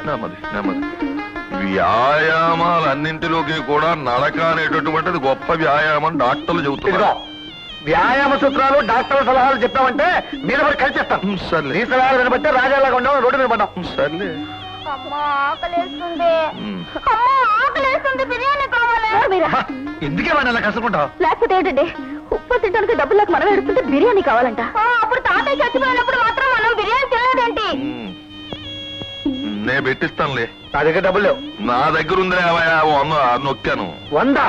నెమ్మది నెమ్మది. వ్యాయామాలన్నింటిలోకి కూడా నడక అనేటటువంటిది గొప్ప వ్యాయామం డాక్టర్లు చెబుతున్నారు. వ్యాయామ సూత్రాలు డాక్టర్ సలహాలు చెప్పామంటే మీరు మరి కలిసిస్తాం. సర్లే. ఈ సలహాలు వినబట్టే రాజాలాగా ఉండవు, రోడ్డు మీద పడ్డాం. సర్లే. ఎందుకే వాడిని అలా కసుకుంటావు? లేకపోతే ఏంటండి, ఉప్పు తినడానికి డబ్బులకు మనం ఎడుతుంటే బిర్యానీ కావాలంట. అప్పుడు తాతయ్య చచ్చిపోయినప్పుడు మాత్రం మనం బిర్యానీ తినలేదేంటి? నేను పెట్టిస్తానులే. నా దగ్గర డబ్బులు లేవు. నా దగ్గర ఉంది నొక్కాను. 100?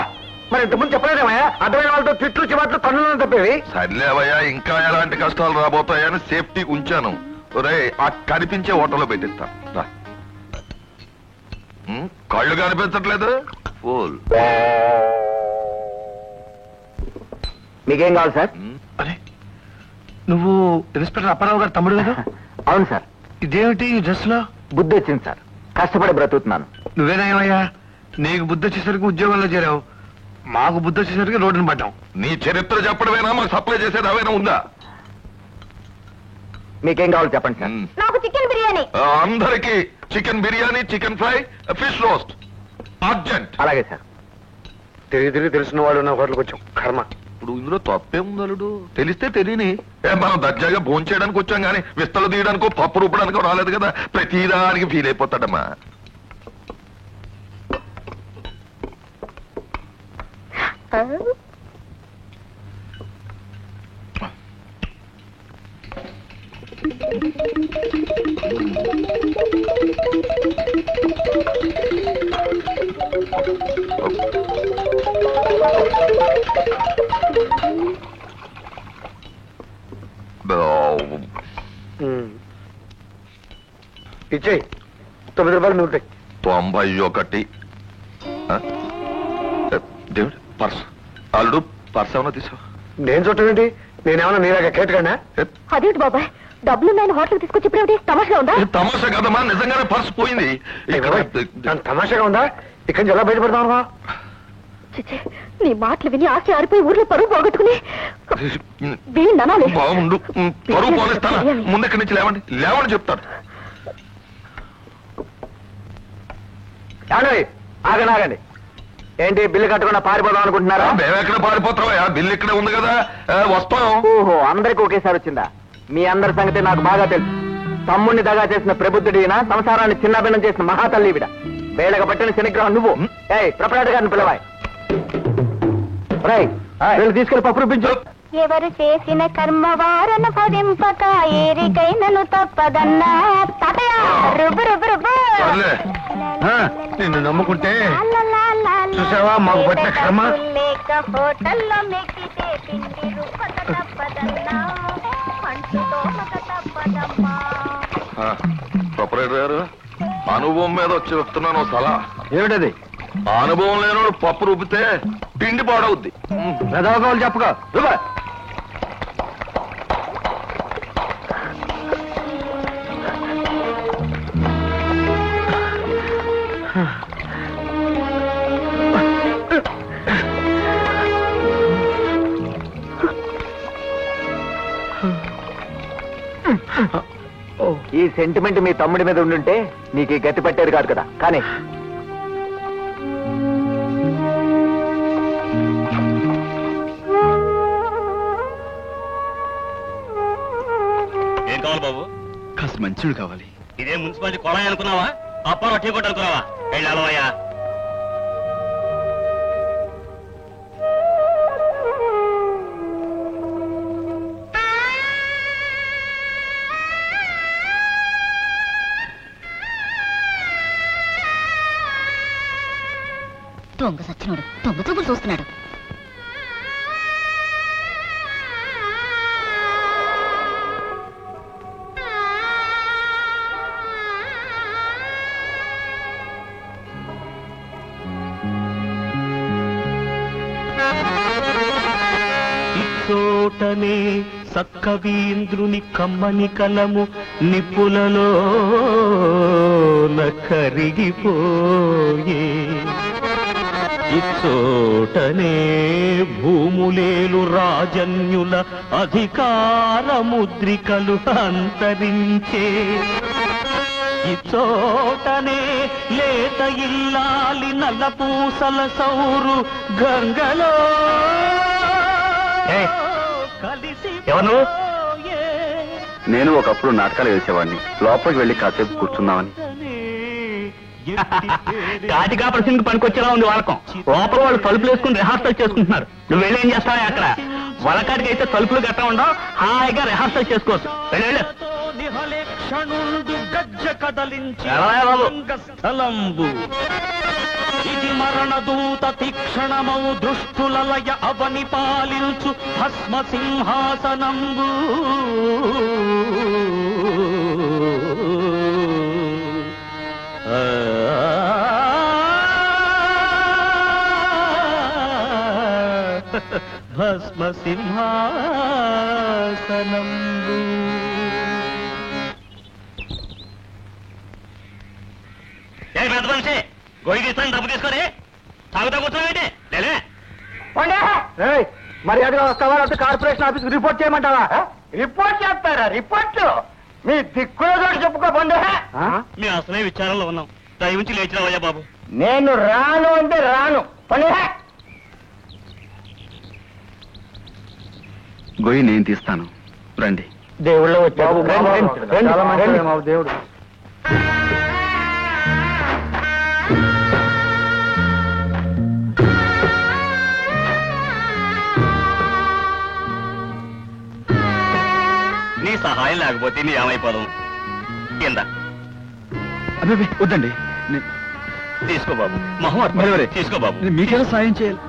మరి ఇంతకుముందు చెప్పలేదేమయ్యా, అర్థమైన వాళ్ళతో తిట్లు చివాట్లు తన్నులను తప్పేవి. సర్లేవయ్యా, ఇంకా ఎలాంటి కష్టాలు రాబోతాయని సేఫ్టీ ఉంచాను. ఒరే, ఆ కనిపించే హోటల్లో పెట్టిస్తా. కళ్ళు కనిపించట్లేదు. మీకేం కావాలి సార్? అరే, నువ్వు ఇన్స్పెక్టర్ అప్పారావు గారు తమ్ముడు కదా? అవును సార్. ఇదేమిటి డ్రెస్ లో? బుద్ధి వచ్చింది సార్, కష్టపడి బ్రతుకుతున్నాను. నువ్వేనాయమయ్యా, నీకు బుద్ధి వచ్చేసరికి ఉద్యోగంలో చేరావు, మాకు బుద్ధి వచ్చేసరికి రోడ్డును పడ్డాం. నీ చరిత్ర చెప్పడమేనా, మాకు సప్లై చేసేది అవేనా ఉందా? మీకేం కావాలి చెప్పండి సార్. నాకు చికెన్ బిర్యానీ. అందరికి chicken biryani, chicken fry, fish roast urgent. అలాగే సార్. తిరిగి తెలిసిన వాళ్ళు నా హోటల్కి వచ్చాం. కర్మ. ఇప్పుడు ఇందులో తప్పేముంది అల్లుడు? తెలిస్తే తెలియని మనం దర్జాగా భోజనం చేయడానికి వచ్చాం కానీ విస్తలు తీయడానికో పప్పు రూపడానికో రాలేదు కదా. ప్రతిదానికి ఫీల్ అయిపోతాడమ్మా. ఇచ్చేయి. 9 రూపాయలు మిగులుతాయి. 91. దేవుడు పర్స్. అల్లుడు పర్స్ ఏమన్నా తీసావు? నేను చూడటం నేనేమన్నా నీలాగా కేటుగానా? అదేంటి బాబాయ్, డబ్బులు నేను హోటల్కి తీసుకొచ్చి తమాషా ఉందా? తమాషా కదమ్మా, నిజంగానే పర్స్ పోయింది. తమాషాగా ఉందా? ఇక్కడి నుంచి ఎలా బయటపడతాను? చిచ్చే, నీ మాటలు విని ఆశ ఆరిపోయి ఊర్లో పరువు పోగొట్టుకుని బాగుండు. పరువు పోలిస్తానా? ముందు ఇక్కడి నుంచి లేవండి, లేవని చెప్తాను. ఆగండి. ఏంటి, బిల్లు కట్టకుండా పారిపోదాం అనుకుంటున్నారా? మేమెక్కడ పారిపోతావా? బిల్లు ఇక్కడే ఉంది కదా, వస్తాం. ఓహో, అందరికి ఒకేసారి వచ్చిందా? మీ అందరి సంగతి నాకు బాగా తెలుసు. తమ్ముడిని దగా చేసిన ప్రబుద్ధుడినా, సంసారాన్ని చిన్నభిన్నం చేసిన మహాతల్లి విడ. వేళగా పట్టిన శనిగ్రహం నువ్వు. ప్రపరాట గారిని పిలవాయి. తీసుకెళ్లి పప్పు రూపించు. ఎవరు చేసిన కర్మ వారను పదింపక ఏరికైనను తప్పదన్నా. నిన్ను నమ్ముకుంటే చూసావా మాకు పట్టిన కర్మ. లేక హోటల్లో మెక్కితే తిండి రూపక తప్పదన్నా. ప్రొపరేటర్ గారు, అనుభవం మీద వచ్చి చెప్తున్నాను సలహా. ఏమిటది? అనుభవం లేనోడు పప్పు రూపితే పిండి పాడవుద్ది. పెదవకాలు చెప్పగా. ఈ సెంటిమెంట్ మీ తమ్ముడి మీద ఉండుంటే నీకు ఈ గతి పట్టేది కాదు కదా. కానీ ఏం కావాలి బాబు? కాస్త మంచిడు కావాలి. ఇదే మున్సిపాలిటీ కొలాయి అనుకున్నావా? అప్పారో టీ కొట్టు అనుకున్నావా? వెళ్ళాలయ్యా. దొంగ సచ్చినోడు దొంగ చూపులు చూస్తున్నాడు. ఇచ్చోటనే సక్కవీంద్రుని కమ్మని కలము నిప్పులలో కరిగిపోయే. ఇచ్చోటనే భూములేలు రాజన్యుల అధికార ముద్రికలు అంతరించే. ఇచ్చోటనే లేత ఇల్లాలి నల్ల పూసల సౌరు గంగలో కలిసి ఎవరు? నేను ఒకప్పుడు నాటకాలు వేసేవాడిని, లోపలికి వెళ్ళి కాసేపు కూర్చుందామని. కాటికా ప్రశ్నకి పనికొచ్చేలా ఉంది వాళ్ళకం. లోపల వాళ్ళు తలుపులు వేసుకుని రిహార్సల్ చేసుకుంటున్నారు. నువ్వు వెళ్ళి ఏం చేస్తావా అక్కడ? వాళ్ళకాటికి అయితే తలుపులు గట్ట ఉండవు, హాయిగా రిహార్సల్ చేసుకోవచ్చు. స్థలంబు ఇది మరణ దూత తీక్షణమౌ దృష్టులయ అవని పాలించు భస్మ సింహాసనంబు. భస్మ సింహాసనంబు. పెద్ద మనిషి గొయ్యి తీస్తాను, డబ్బు తీసుకొని తాగుతా కూర్చోండి. మర్యాదగా వస్తావా, లేకపోతే కార్పొరేషన్ ఆఫీస్ రిపోర్ట్ చేయమంటావా? రిపోర్ట్ చేస్తారా? రిపోర్ట్ మీ దిక్కులో చెప్పుకోబండి. మీ అసలే విచారంలో ఉన్నాం, దయవుంచి లేచిరావయ్యా బాబు. నేను రాను అంటే రాను. గొయ్యి నేను తీస్తాను, రండి. దేవుళ్ళో వచ్చావు. దేవుడు నీ సహాయం లేకపోతే నీ ఏమైపోదాం. కింద అబ్బాయి వద్దండి, తీసుకో బాబు. మొహం తీసుకో బాబు. మీకేదో సాయం చేయాలి.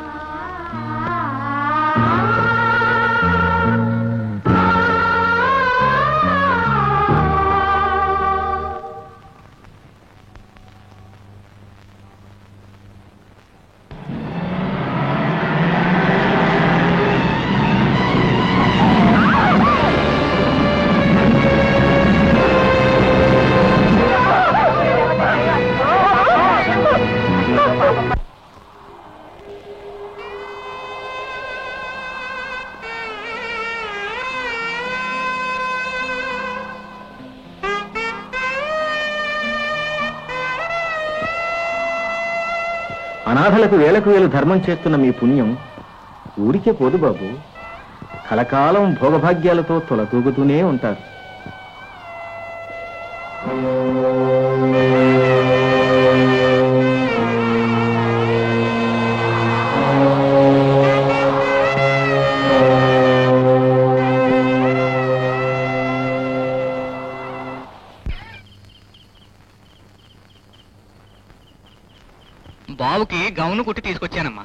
అనాథలకు వేలకు వేలు ధర్మం చేస్తున్న మీ పుణ్యం ఊరికే పోదు బాబు. కలకాలం భోగభాగ్యాలతో తొలతూగుతూనే ఉంటారు. బావుకి గౌను కుట్టి తీసుకొచ్చానమ్మా.